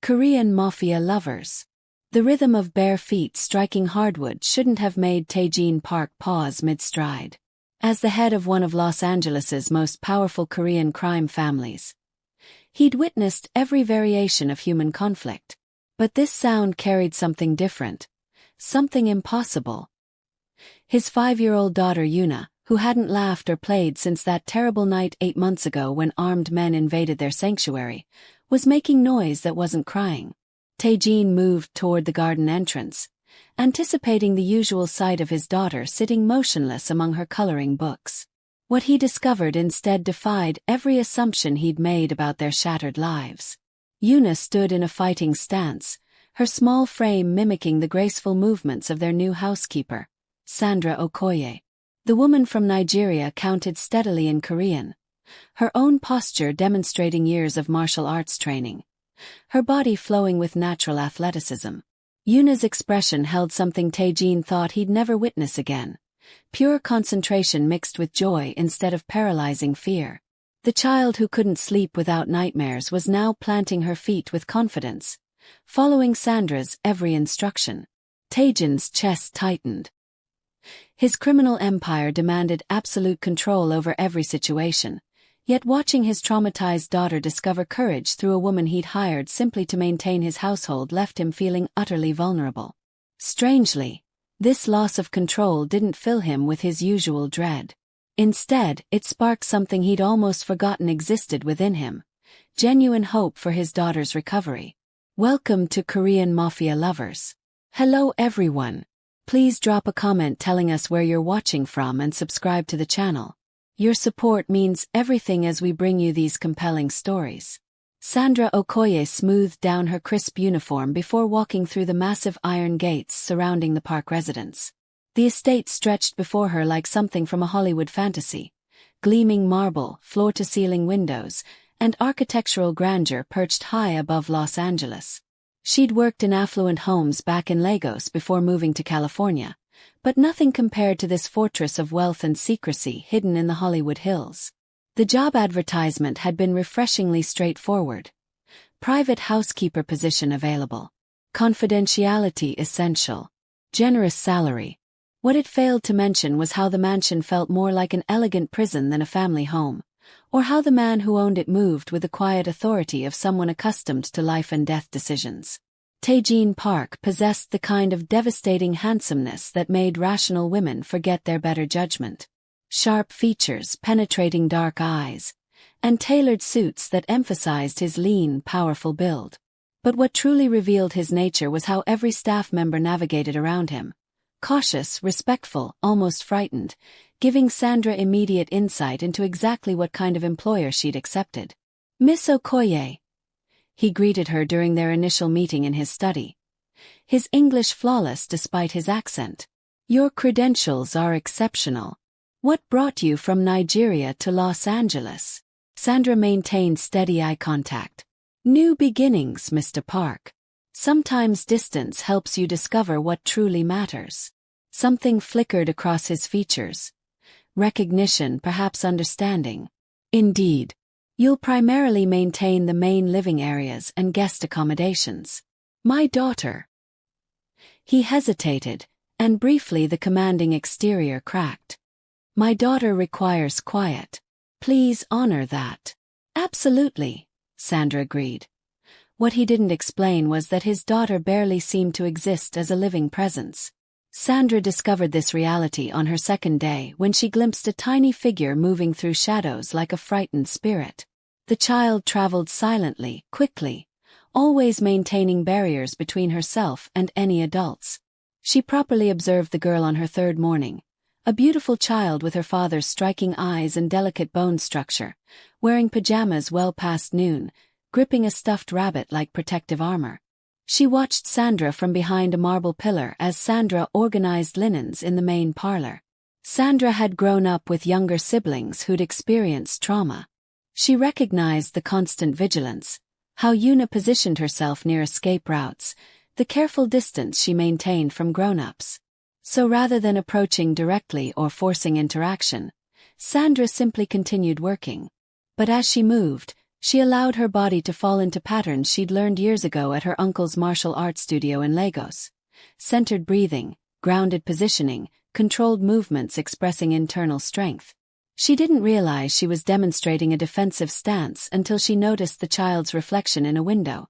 Korean Mafia lovers. The rhythm of bare feet striking hardwood shouldn't have made Taejin Park pause mid-stride. As the head of one of Los Angeles's most powerful Korean crime families, he'd witnessed every variation of human conflict. But this sound carried something different, something impossible. His 5-year-old daughter Yuna, who hadn't laughed or played since that terrible night 8 months ago when armed men invaded their sanctuary, was making noise that wasn't crying. Taejin moved toward the garden entrance, anticipating the usual sight of his daughter sitting motionless among her coloring books. What he discovered instead defied every assumption he'd made about their shattered lives. Yuna stood in a fighting stance, her small frame mimicking the graceful movements of their new housekeeper, Sandra Okoye. The woman from Nigeria counted steadily in Korean, her own posture demonstrating years of martial arts training, her body flowing with natural athleticism. Yuna's expression held something Taejin thought he'd never witness again, pure concentration mixed with joy instead of paralyzing fear. The child who couldn't sleep without nightmares was now planting her feet with confidence, following Sandra's every instruction. Taejin's chest tightened. His criminal empire demanded absolute control over every situation, yet watching his traumatized daughter discover courage through a woman he'd hired simply to maintain his household left him feeling utterly vulnerable. Strangely, this loss of control didn't fill him with his usual dread. Instead, it sparked something he'd almost forgotten existed within him, genuine hope for his daughter's recovery. Welcome to Korean Mafia lovers. Hello everyone. Please drop a comment telling us where you're watching from and subscribe to the channel. Your support means everything as we bring you these compelling stories. Sandra Okoye smoothed down her crisp uniform before walking through the massive iron gates surrounding the park residence. The estate stretched before her like something from a Hollywood fantasy, gleaming marble, floor-to-ceiling windows, and architectural grandeur perched high above Los Angeles. She'd worked in affluent homes back in Lagos before moving to California, but nothing compared to this fortress of wealth and secrecy hidden in the Hollywood Hills. The job advertisement had been refreshingly straightforward. Private housekeeper position available. Confidentiality essential. Generous salary. What it failed to mention was how the mansion felt more like an elegant prison than a family home, or how the man who owned it moved with the quiet authority of someone accustomed to life and death decisions. Taejin Park possessed the kind of devastating handsomeness that made rational women forget their better judgment. Sharp features, penetrating dark eyes, and tailored suits that emphasized his lean, powerful build. But what truly revealed his nature was how every staff member navigated around him. Cautious, respectful, almost frightened, giving Sandra immediate insight into exactly what kind of employer she'd accepted. Miss Okoye. He greeted her during their initial meeting in his study. His English flawless despite his accent. Your credentials are exceptional. What brought you from Nigeria to Los Angeles? Sandra maintained steady eye contact. New beginnings, Mr. Park. Sometimes distance helps you discover what truly matters. Something flickered across his features. Recognition, perhaps understanding. Indeed. You'll primarily maintain the main living areas and guest accommodations. My daughter. He hesitated, and briefly the commanding exterior cracked. My daughter requires quiet. Please honor that. Absolutely, Sandra agreed. What he didn't explain was that his daughter barely seemed to exist as a living presence. Sandra discovered this reality on her second day when she glimpsed a tiny figure moving through shadows like a frightened spirit. The child traveled silently, quickly, always maintaining barriers between herself and any adults. She properly observed the girl on her third morning, a beautiful child with her father's striking eyes and delicate bone structure, wearing pajamas well past noon, gripping a stuffed rabbit like protective armor. She watched Sandra from behind a marble pillar as Sandra organized linens in the main parlor. Sandra had grown up with younger siblings who'd experienced trauma. She recognized the constant vigilance, how Yuna positioned herself near escape routes, the careful distance she maintained from grown-ups. So rather than approaching directly or forcing interaction, Sandra simply continued working. But as she moved, She allowed her body to fall into patterns she'd learned years ago at her uncle's martial arts studio in Lagos. Centered breathing, grounded positioning, controlled movements expressing internal strength. She didn't realize she was demonstrating a defensive stance until she noticed the child's reflection in a window,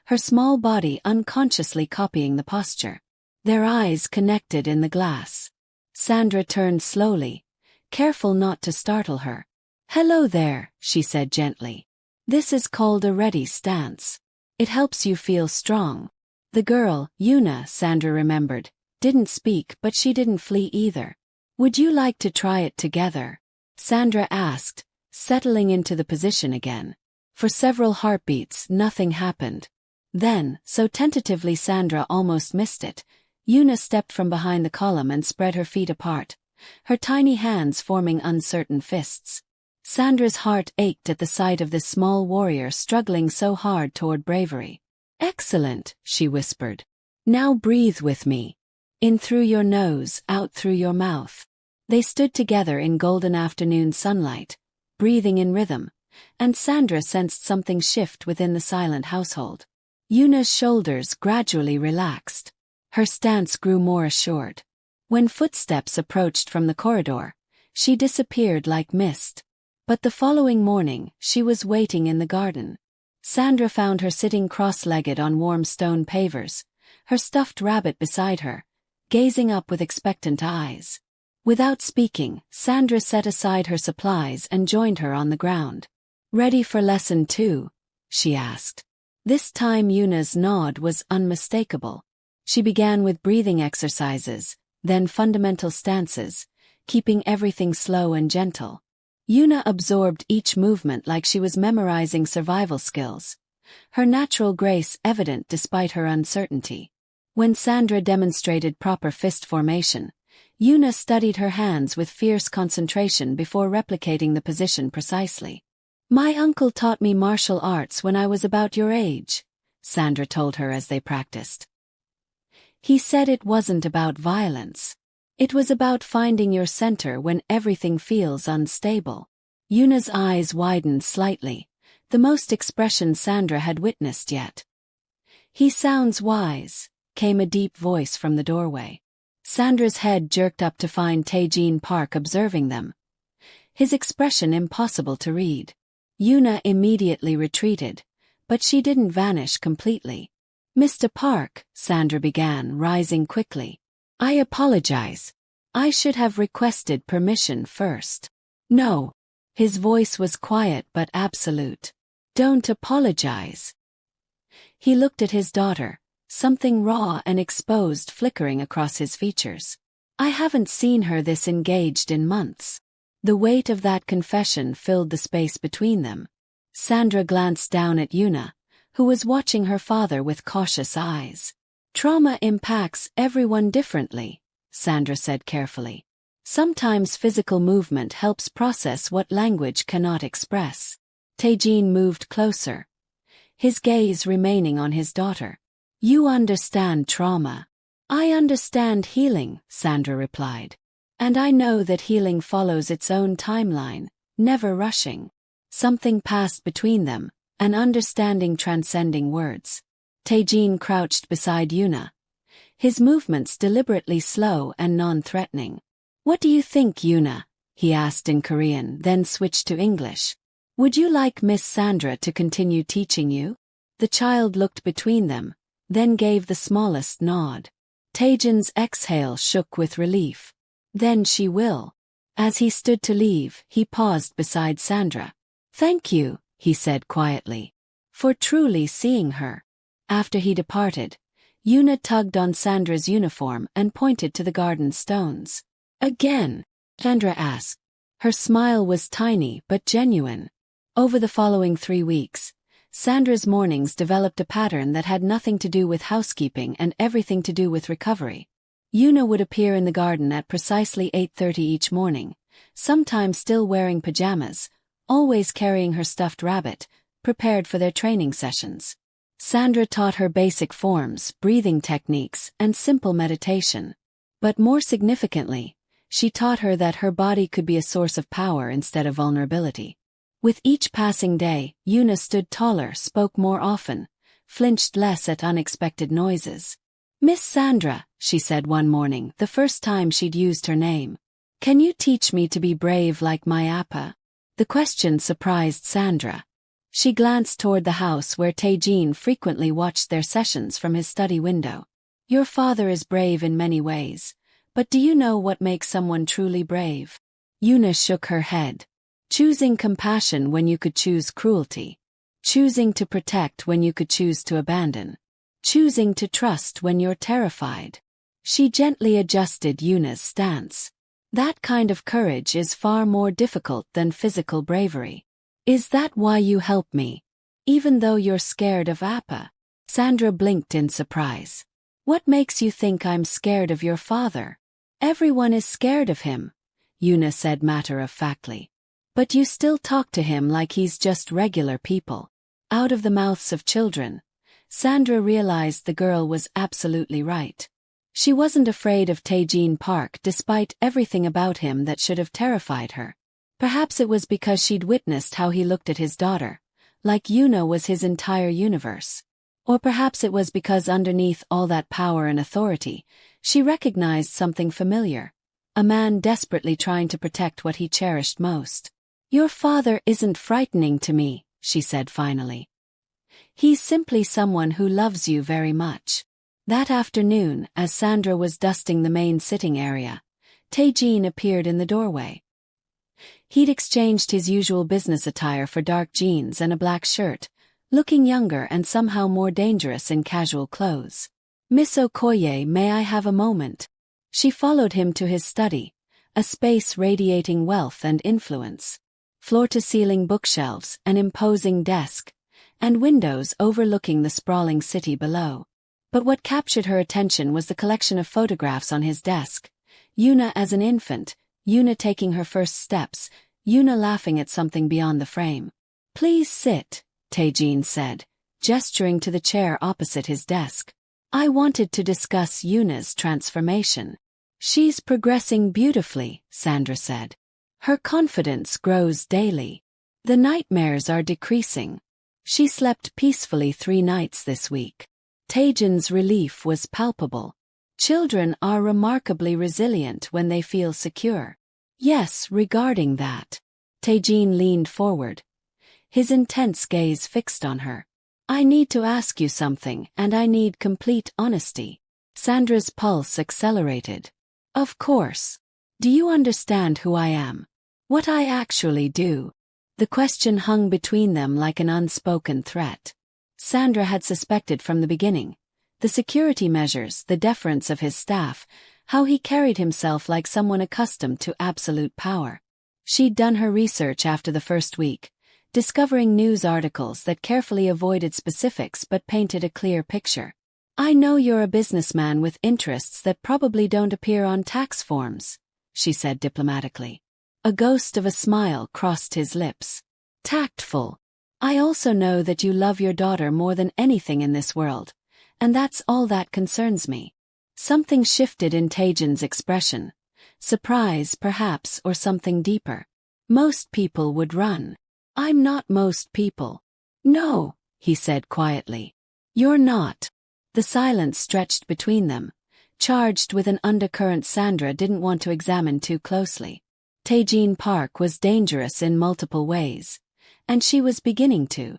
her small body unconsciously copying the posture. Their eyes connected in the glass. Sandra turned slowly, careful not to startle her. "Hello there," she said gently. "This is called a ready stance. It helps you feel strong." The girl, Yuna, Sandra remembered, didn't speak, but she didn't flee either. "Would you like to try it together?" Sandra asked, settling into the position again. For several heartbeats, nothing happened. Then, so tentatively Sandra almost missed it, Yuna stepped from behind the column and spread her feet apart, her tiny hands forming uncertain fists. Sandra's heart ached at the sight of this small warrior struggling so hard toward bravery. "Excellent," she whispered. "Now breathe with me. In through your nose, out through your mouth." They stood together in golden afternoon sunlight, breathing in rhythm, and Sandra sensed something shift within the silent household. Yuna's shoulders gradually relaxed. Her stance grew more assured. When footsteps approached from the corridor, she disappeared like mist. But the following morning, she was waiting in the garden. Sandra found her sitting cross-legged on warm stone pavers, her stuffed rabbit beside her, gazing up with expectant eyes. Without speaking, Sandra set aside her supplies and joined her on the ground. "Ready for lesson 2?" she asked. This time Yuna's nod was unmistakable. She began with breathing exercises, then fundamental stances, keeping everything slow and gentle. Yuna absorbed each movement like she was memorizing survival skills, her natural grace evident despite her uncertainty. When Sandra demonstrated proper fist formation, Yuna studied her hands with fierce concentration before replicating the position precisely. "My uncle taught me martial arts when I was about your age," Sandra told her as they practiced. "He said it wasn't about violence. It was about finding your center when everything feels unstable." Yuna's eyes widened slightly, the most expression Sandra had witnessed yet. "He sounds wise," came a deep voice from the doorway. Sandra's head jerked up to find Tae-jin Park observing them, his expression impossible to read. Yuna immediately retreated, but she didn't vanish completely. "Mr. Park," Sandra began, rising quickly. "I apologize. I should have requested permission first." "No." His voice was quiet but absolute. "Don't apologize." He looked at his daughter, something raw and exposed flickering across his features. "I haven't seen her this engaged in months." The weight of that confession filled the space between them. Sandra glanced down at Yuna, who was watching her father with cautious eyes. "Trauma impacts everyone differently," Sandra said carefully. "Sometimes physical movement helps process what language cannot express." Tae-jin moved closer, his gaze remaining on his daughter. "You understand trauma." "I understand healing," Sandra replied. "And I know that healing follows its own timeline, never rushing." Something passed between them, an understanding transcending words. Tae-jin crouched beside Yuna, his movements deliberately slow and non-threatening. "What do you think, Yuna?" he asked in Korean, then switched to English. "Would you like Miss Sandra to continue teaching you?" The child looked between them, then gave the smallest nod. Tae-jin's exhale shook with relief. "Then she will." As he stood to leave, he paused beside Sandra. "Thank you," he said quietly, "for truly seeing her." After he departed, Yuna tugged on Sandra's uniform and pointed to the garden stones. "Again?" Sandra asked. Her smile was tiny but genuine. Over the following 3 weeks, Sandra's mornings developed a pattern that had nothing to do with housekeeping and everything to do with recovery. Yuna would appear in the garden at precisely 8:30 each morning, sometimes still wearing pajamas, always carrying her stuffed rabbit, prepared for their training sessions. Sandra taught her basic forms, breathing techniques, and simple meditation. But more significantly, she taught her that her body could be a source of power instead of vulnerability. With each passing day, Yuna stood taller, spoke more often, flinched less at unexpected noises. "Miss Sandra," she said one morning, the first time she'd used her name. "Can you teach me to be brave like my appa?" The question surprised Sandra. She glanced toward the house where Taejin frequently watched their sessions from his study window. "Your father is brave in many ways, but do you know what makes someone truly brave?" Yuna shook her head. "Choosing compassion when you could choose cruelty. Choosing to protect when you could choose to abandon. Choosing to trust when you're terrified." She gently adjusted Yuna's stance. "That kind of courage is far more difficult than physical bravery. Is that why you help me? Even though you're scared of Appa?" Sandra blinked in surprise. "What makes you think I'm scared of your father?" "Everyone is scared of him," Yuna said matter-of-factly. "But you still talk to him like he's just regular people." Out of the mouths of children, Sandra realized the girl was absolutely right. She wasn't afraid of Taejin Park despite everything about him that should have terrified her. Perhaps it was because she'd witnessed how he looked at his daughter, like Yuna was his entire universe. Or perhaps it was because underneath all that power and authority, she recognized something familiar. A man desperately trying to protect what he cherished most. "Your father isn't frightening to me," she said finally. "He's simply someone who loves you very much." That afternoon, as Sandra was dusting the main sitting area, Taejin appeared in the doorway. He'd exchanged his usual business attire for dark jeans and a black shirt, looking younger and somehow more dangerous in casual clothes. "Miss Okoye, may I have a moment?" She followed him to his study, a space radiating wealth and influence. Floor-to-ceiling bookshelves, an imposing desk, and windows overlooking the sprawling city below. But what captured her attention was the collection of photographs on his desk. Yuna as an infant, Yuna taking her first steps, Yuna laughing at something beyond the frame. "Please sit," Taejin said, gesturing to the chair opposite his desk. "I wanted to discuss Yuna's transformation." "She's progressing beautifully," Sandra said. "Her confidence grows daily. The nightmares are decreasing. She slept peacefully 3 nights this week." Taejin's relief was palpable. Children are remarkably resilient when they feel secure. "Yes, regarding that." Taejin leaned forward, his intense gaze fixed on her. "I need to ask you something, and I need complete honesty." Sandra's pulse accelerated. "Of course. Do you understand who I am? What I actually do?" The question hung between them like an unspoken threat. Sandra had suspected from the beginning. The security measures, the deference of his staff, how he carried himself like someone accustomed to absolute power. She'd done her research after the first week, discovering news articles that carefully avoided specifics but painted a clear picture. "I know you're a businessman with interests that probably don't appear on tax forms," she said diplomatically. A ghost of a smile crossed his lips. "Tactful. I also know that you love your daughter more than anything in this world, and that's all that concerns me." Something shifted in Taejin's expression. Surprise, perhaps, or something deeper. "Most people would run. I'm not most people." "No," he said quietly. "You're not." The silence stretched between them, charged with an undercurrent Sandra didn't want to examine too closely. Taejin Park was dangerous in multiple ways, and she was beginning to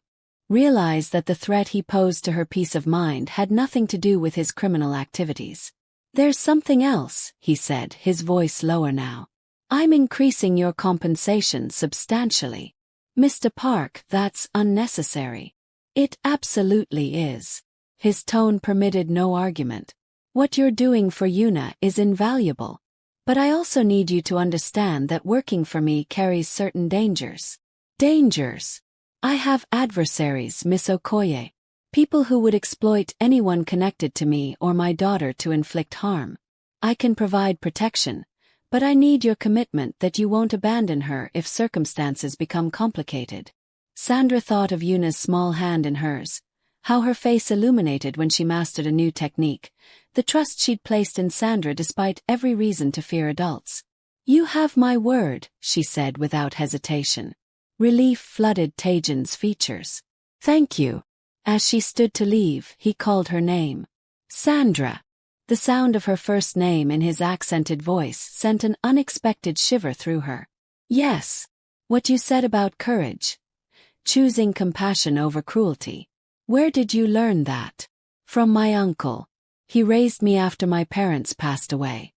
realize that the threat he posed to her peace of mind had nothing to do with his criminal activities. "There's something else," he said, his voice lower now. "I'm increasing your compensation substantially." "Mr. Park, that's unnecessary." "It absolutely is." His tone permitted no argument. "What you're doing for Yuna is invaluable. But I also need you to understand that working for me carries certain dangers." "Dangers?" "I have adversaries, Miss Okoye. People who would exploit anyone connected to me or my daughter to inflict harm. I can provide protection, but I need your commitment that you won't abandon her if circumstances become complicated." Sandra thought of Yuna's small hand in hers, how her face illuminated when she mastered a new technique, the trust she'd placed in Sandra despite every reason to fear adults. "You have my word," she said without hesitation. Relief flooded Taejin's features. "Thank you." As she stood to leave, he called her name. "Sandra." The sound of her first name in his accented voice sent an unexpected shiver through her. "Yes. What you said about courage. Choosing compassion over cruelty. Where did you learn that?" "From my uncle. He raised me after my parents passed away.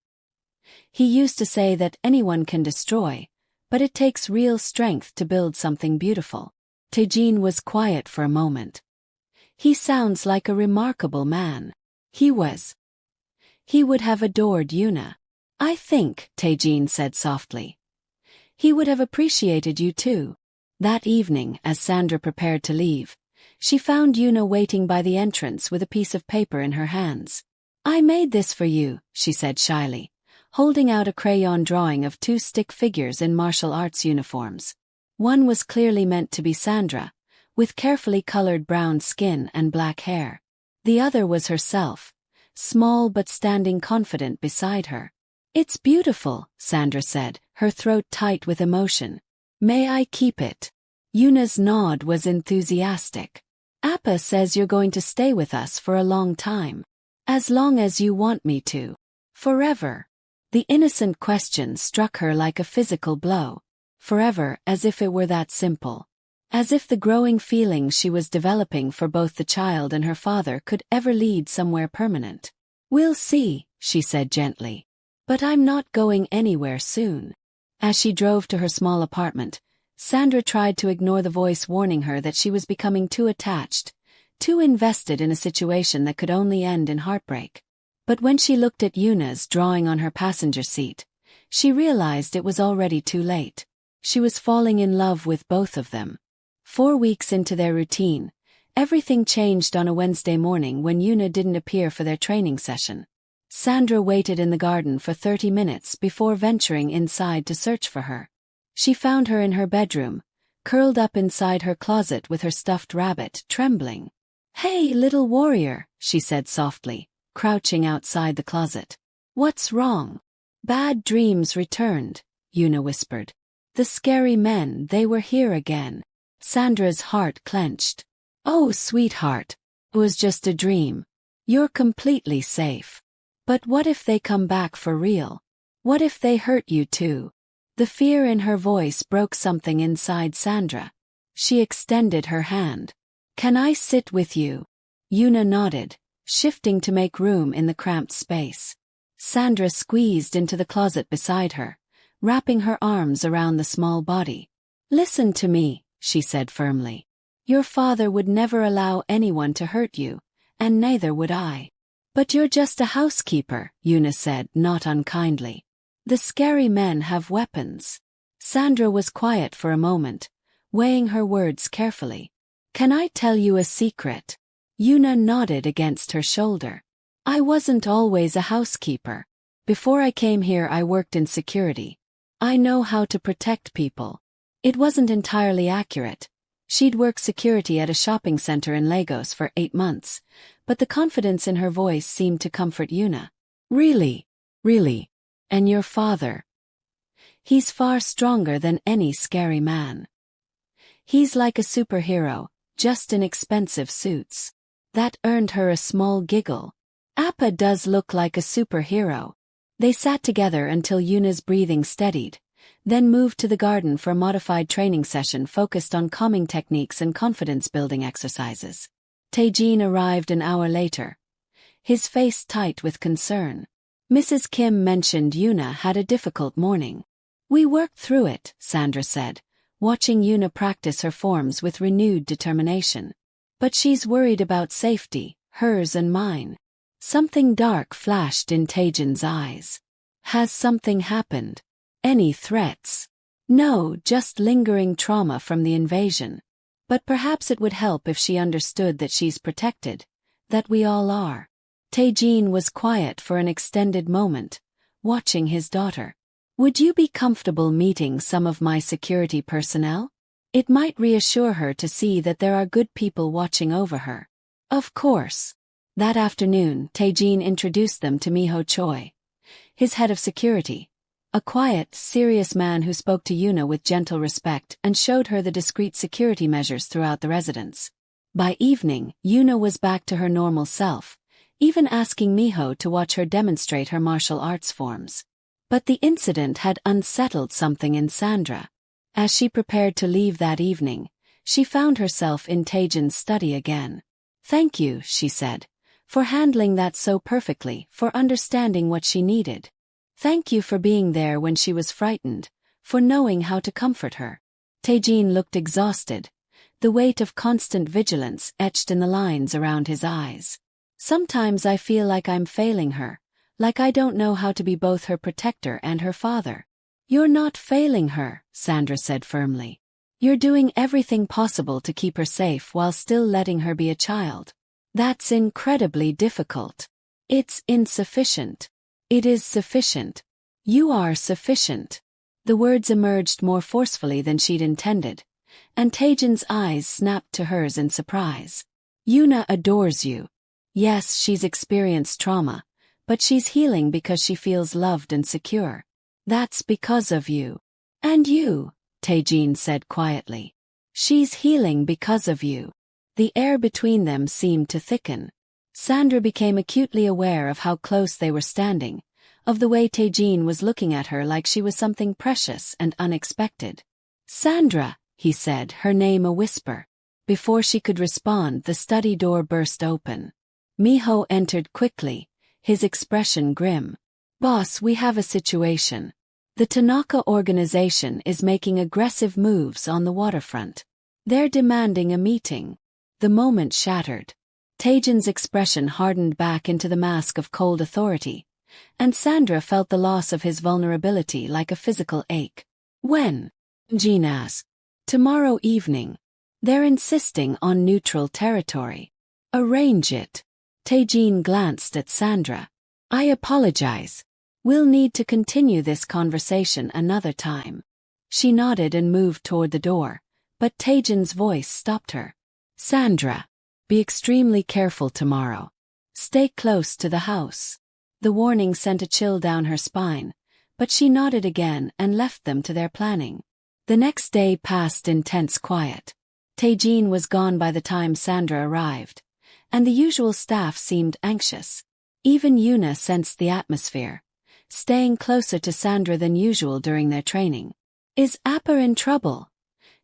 He used to say that anyone can destroy, but it takes real strength to build something beautiful." Taejin was quiet for a moment. "He sounds like a remarkable man." He was. He would have adored Yuna. "I think," Taejin said softly, "he would have appreciated you too." That evening, as Sandra prepared to leave, she found Yuna waiting by the entrance with a piece of paper in her hands. "I made this for you," she said shyly, holding out a crayon drawing of two stick figures in martial arts uniforms. One was clearly meant to be Sandra, with carefully colored brown skin and black hair. The other was herself, small but standing confident beside her. "It's beautiful," Sandra said, her throat tight with emotion. "May I keep it?" Yuna's nod was enthusiastic. "Appa says you're going to stay with us for a long time. As long as you want me to. Forever." The innocent question struck her like a physical blow. Forever, as if it were that simple. As if the growing feelings she was developing for both the child and her father could ever lead somewhere permanent. "We'll see," she said gently. "But I'm not going anywhere soon." As she drove to her small apartment, Sandra tried to ignore the voice warning her that she was becoming too attached, too invested in a situation that could only end in heartbreak. But when she looked at Yuna's drawing on her passenger seat, she realized it was already too late. She was falling in love with both of them. 4 weeks into their routine, everything changed on a Wednesday morning when Yuna didn't appear for their training session. Sandra waited in the garden for 30 minutes before venturing inside to search for her. She found her in her bedroom, curled up inside her closet with her stuffed rabbit trembling. "Hey, little warrior," she said softly, crouching outside the closet. "What's wrong?" "Bad dreams returned," Yuna whispered. "The scary men, they were here again." Sandra's heart clenched. "Oh, sweetheart. It was just a dream. You're completely safe. But what if they come back for real? What if they hurt you too?" The fear in her voice broke something inside Sandra. She extended her hand. "Can I sit with you?" Yuna nodded, shifting to make room in the cramped space. Sandra squeezed into the closet beside her, wrapping her arms around the small body. "Listen to me," she said firmly. "Your father would never allow anyone to hurt you, and neither would I." "But you're just a housekeeper," Yuna said, not unkindly. "The scary men have weapons." Sandra was quiet for a moment, weighing her words carefully. "Can I tell you a secret?" Yuna nodded against her shoulder. "I wasn't always a housekeeper. Before I came here I worked in security. I know how to protect people." It wasn't entirely accurate. She'd worked security at a shopping center in Lagos for 8 months, but the confidence in her voice seemed to comfort Yuna. "Really? Really? And your father? He's far stronger than any scary man. He's like a superhero, just in expensive suits." That earned her a small giggle. "Appa does look like a superhero." They sat together until Yuna's breathing steadied, then moved to the garden for a modified training session focused on calming techniques and confidence-building exercises. Taejin arrived an hour later, his face tight with concern. Mrs. Kim mentioned Yuna had a difficult morning. "We worked through it," Sandra said, watching Yuna practice her forms with renewed determination. "But she's worried about safety, hers and mine." Something dark flashed in Taejin's eyes. "Has something happened? Any threats?" "No, just lingering trauma from the invasion. But perhaps it would help if she understood that she's protected, that we all are." Taejin was quiet for an extended moment, watching his daughter. "Would you be comfortable meeting some of my security personnel? It might reassure her to see that there are good people watching over her." "Of course." That afternoon, Taejin introduced them to Miho Choi, his head of security, A quiet, serious man who spoke to Yuna with gentle respect and showed her the discreet security measures throughout the residence. By evening, Yuna was back to her normal self, even asking Miho to watch her demonstrate her martial arts forms. But the incident had unsettled something in Sandra. As she prepared to leave that evening, she found herself in Taejin's study again. "Thank you," she said, "for handling that so perfectly, for understanding what she needed. Thank you for being there when she was frightened, for knowing how to comfort her." Taejin looked exhausted, the weight of constant vigilance etched in the lines around his eyes. "Sometimes I feel like I'm failing her, like I don't know how to be both her protector and her father." "You're not failing her," Sandra said firmly. "You're doing everything possible to keep her safe while still letting her be a child. That's incredibly difficult. It's insufficient." "It is sufficient. You are sufficient." The words emerged more forcefully than she'd intended, and Taejin's eyes snapped to hers in surprise. "Yuna adores you. Yes, she's experienced trauma, but she's healing because she feels loved and secure. That's because of you. And you," Taejin said quietly. "She's healing because of you." The air between them seemed to thicken. Sandra became acutely aware of how close they were standing, of the way Taejin was looking at her like she was something precious and unexpected. "Sandra," he said, her name a whisper. Before she could respond, the study door burst open. Miho entered quickly, his expression grim. "Boss, we have a situation. The Tanaka organization is making aggressive moves on the waterfront. They're demanding a meeting." The moment shattered. Taejin's expression hardened back into the mask of cold authority, and Sandra felt the loss of his vulnerability like a physical ache. "When?" Jean asked. "Tomorrow evening. They're insisting on neutral territory." "Arrange it." Taejin glanced at Sandra. "I apologize. We'll need to continue this conversation another time." She nodded and moved toward the door, but Taejin's voice stopped her. "Sandra, be extremely careful tomorrow. Stay close to the house." The warning sent a chill down her spine, but she nodded again and left them to their planning. The next day passed in tense quiet. Taejin was gone by the time Sandra arrived, and the usual staff seemed anxious. Even Yuna sensed the atmosphere, staying closer to Sandra than usual during their training. "Is Appa in trouble?"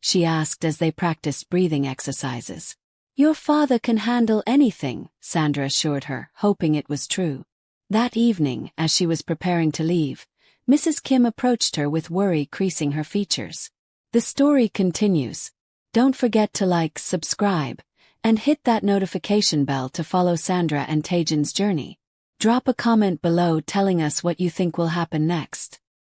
she asked as they practiced breathing exercises. "Your father can handle anything," Sandra assured her, hoping it was true. That evening, as she was preparing to leave, Mrs. Kim approached her with worry creasing her features. The story continues. Don't forget to like, subscribe, and hit that notification bell to follow Sandra and Taejin's journey. Drop a comment below telling us what you think will happen next.